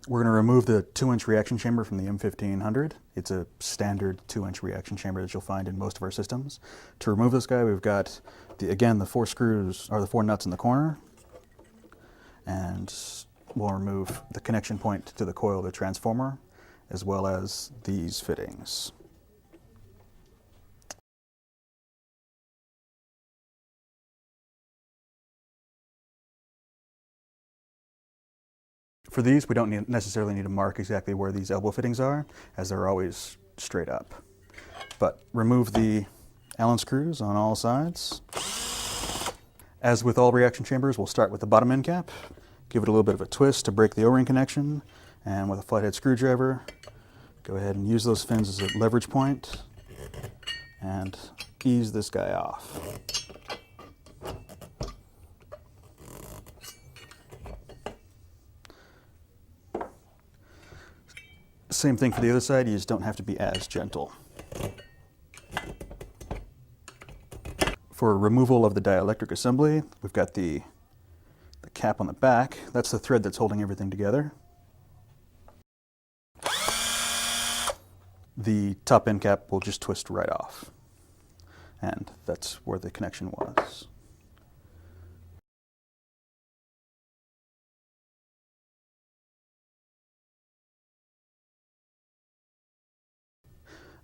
We're going to remove the 2-inch reaction chamber from the M1500. It's a standard 2-inch reaction chamber that you'll find in most of our systems. To remove this guy, we've got, again, the 4 screws, or the 4 nuts in the corner. And we'll remove the connection point to the coil of the transformer, as well as these fittings. For these, we don't necessarily need to mark exactly where these elbow fittings are, as they're always straight up. But remove the Allen screws on all sides. As with all reaction chambers, we'll start with the bottom end cap, give it a little bit of a twist to break the O-ring connection, and with a flathead screwdriver, go ahead and use those fins as a leverage point and ease this guy off. Same thing for the other side, you just don't have to be as gentle. For removal of the dielectric assembly, we've got the cap on the back. That's the thread that's holding everything together. The top end cap will just twist right off. And that's where the connection was.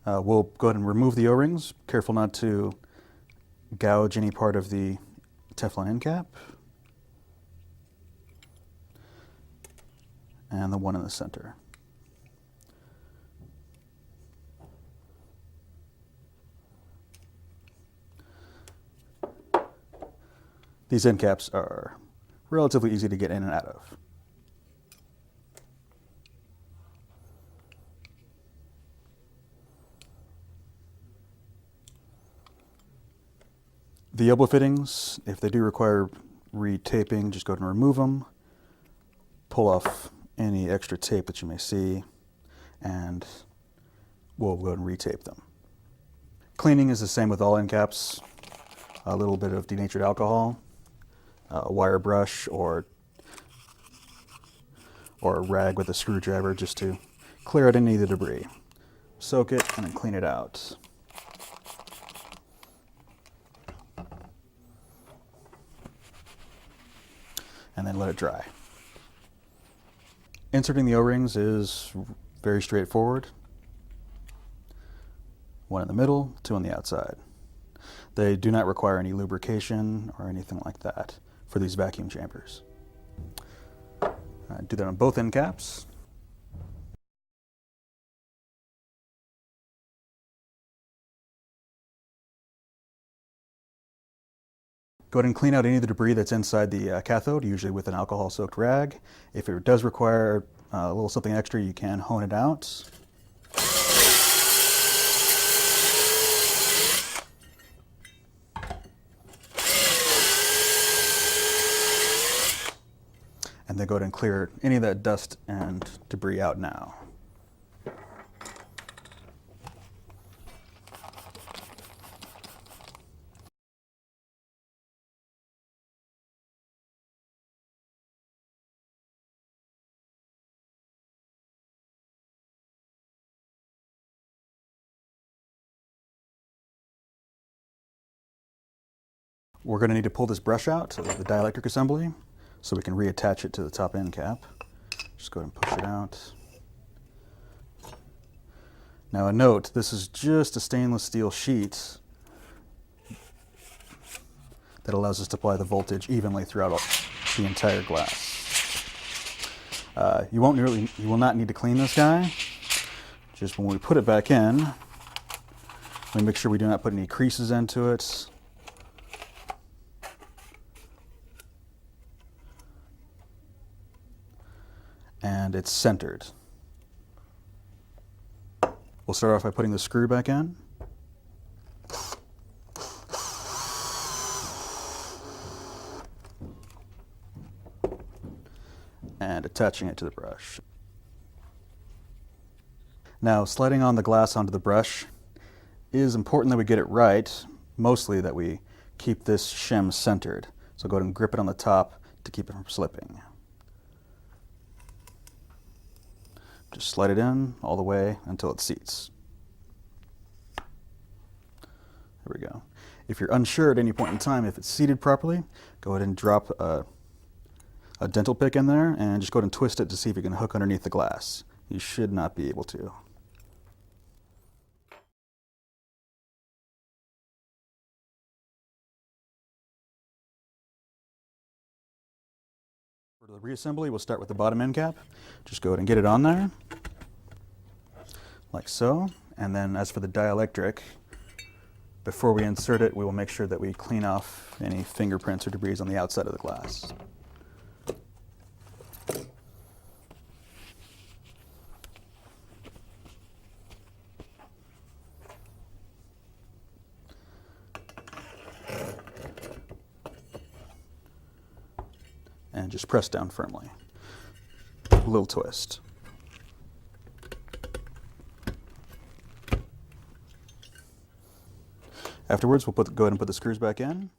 We'll go ahead and remove the O-rings. Careful not to gouge any part of the Teflon end cap. And the one in the center. These end caps are relatively easy to get in and out of. The elbow fittings, if they do require retaping, just go ahead and remove them. Pull off any extra tape that you may see, and we'll go ahead and retape them. Cleaning is the same with all end caps. A little bit of denatured alcohol, a wire brush, or a rag with a screwdriver just to clear out any of the debris. Soak it and then clean it out. And then let it dry. Inserting the O-rings is very straightforward. One in the middle, 2 on the outside. They do not require any lubrication or anything like that for these vacuum chambers. Do that on both end caps. Go ahead and clean out any of the debris that's inside the cathode, usually with an alcohol-soaked rag. If it does require a little something extra, you can hone it out. And then go ahead and clear any of that dust and debris out now. We're going to need to pull this brush out of the dielectric assembly so we can reattach it to the top end cap. Just go ahead and push it out. Now a note, this is just a stainless steel sheet that allows us to apply the voltage evenly throughout the entire glass. You will not need to clean this guy. Just when we put it back in, we make sure we do not put any creases into it. And it's centered. We'll start off by putting the screw back in. And attaching it to the brush. Now, sliding on the glass onto the brush is important that we get it right, mostly that we keep this shim centered. So go ahead and grip it on the top to keep it from slipping. Just slide it in all the way until it seats. There we go. If you're unsure at any point in time if it's seated properly, go ahead and drop a dental pick in there and just go ahead and twist it to see if you can hook underneath the glass. You should not be able to. For the reassembly, we'll start with the bottom end cap. Just go ahead and get it on there, like so. And then as for the dielectric, before we insert it, we will make sure that we clean off any fingerprints or debris on the outside of the glass. And just press down firmly. A little twist. Afterwards, we'll go ahead and put the screws back in.